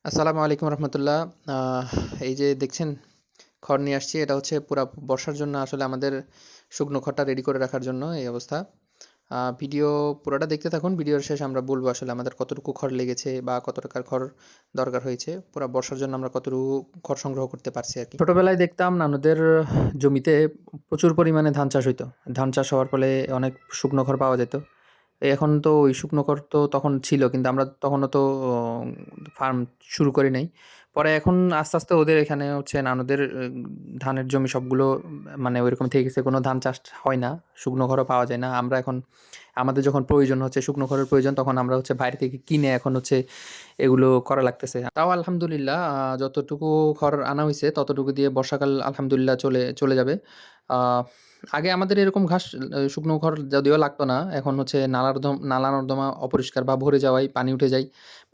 আসসালামু আলাইকুম রহমতুল্লাহ। আহ, এই যে দেখছেন খড় নিয়ে আসছি, এটা হচ্ছে পুরা বর্ষার জন্য আসলে আমাদের শুকনো খড়টা রেডি করে রাখার জন্য এই অবস্থা। ভিডিও পুরোটা দেখতে থাকুন, ভিডিওর শেষে আমরা বলবো আসলে আমাদের কতটুকু খড় লেগেছে বা কত টাকার খড় দরকার হয়েছে, পুরা বর্ষার জন্য আমরা কতটুকু খড় সংগ্রহ করতে পারছি আর কি। ছোটবেলায় দেখতাম নানুদের জমিতে প্রচুর পরিমাণে ধান চাষ হইতো। ধান চাষ হওয়ার ফলে অনেক শুকনো খড় পাওয়া যেত। এখন তো ওই শুকনো খড় তো তখন ছিল, কিন্তু আমরা তখনও তো ফার্ম শুরু করি নাই। পরে এখন আস্তে আস্তে ওদের এখানে হচ্ছে নানুদের ধানের জমি সবগুলো মানে ওইরকম থেকে গেছে, কোনো ধান চাষ হয় না, শুকনো খড়ও পাওয়া যায় না। আমরা এখন আমাদের যখন প্রয়োজন হচ্ছে শুকনো খড়ের প্রয়োজন, তখন আমরা হচ্ছে বাইরে থেকে কিনে এখন হচ্ছে এগুলো করা লাগতেছে। তাও আলহামদুলিল্লাহ যতটুকু খড় আনা হয়েছে ততটুকু দিয়ে বর্ষাকাল আলহামদুলিল্লাহ চলে চলে যাবে। আহ, আগে আমাদের এরকম ঘাস শুকনো খড় যদিও লাগতো না, এখন হচ্ছে নালা নর্দমা অপরিষ্কার বা ভরে যাওয়ায় পানি উঠে যায়।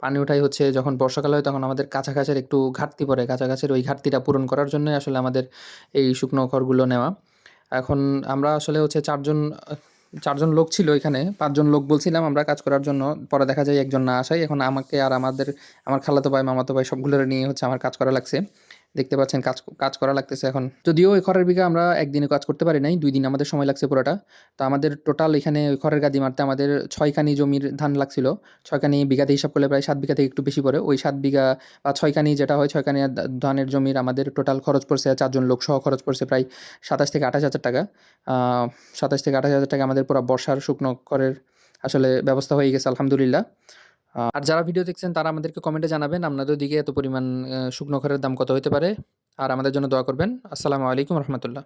পানি উঠাই হচ্ছে যখন বর্ষাকাল হয় তখন আমাদের কাঁচা ঘাসের একটু ঘাটতি পড়ে, কাঁচা ঘাসের ওই ঘাটতিটা পূরণ করার জন্যই আসলে আমাদের এই শুকনো খড়গুলো নেওয়া। এখন আমরা আসলে হচ্ছে চারজন লোক ছিল এখানে, পাঁচজন লোক বলছিলাম আমরা কাজ করার জন্য। পরে দেখা যায় একজন না আসায় এখন আমাকে আর আমার খালাতো ভাই মামাতো ভাই সবগুলোরে নিয়ে হচ্ছে আমার কাজ করা লাগছে। দেখতে পাচ্ছেন কাজ কাজ করা লাগতেছে এখন। যদিও ওই খড়ের বিঘা আমরা একদিনে কাজ করতে পারি নাই, 2 দিন আমাদের সময় লাগছে পুরোটা। তো আমাদের টোটাল এখানে ওই খড়ের গাদি মারতে আমাদের 6 কানি জমির ধান লাগছিল। 6 কানি বিঘাতে হিসাব করলে প্রায় 7 বিঘা থেকে একটু বেশি পড়ে। ওই 7 বিঘা বা 6 কানি যেটা হয়, 6 কানি ধানের জমির আমাদের টোটাল খরচ পড়ছে, চারজন লোক সহ খরচ পড়ছে প্রায় 27 থেকে 28 হাজার টাকা। 27 থেকে 28 হাজার টাকা আমাদের পুরো বর্ষার শুকনো খড়ের আসলে ব্যবস্থা হয়ে গেছে আলহামদুলিল্লাহ। আর যারা ভিডিও দেখছেন তারা আমাদেরকে কমেন্টে জানাবেন আপনাদের দিকে এত পরিমাণ শুকনো খড়ের দাম কত হতে পারে। আর আমাদের জন্য দোয়া করবেন। আসসালামু আলাইকুম রহমতুল্লাহ।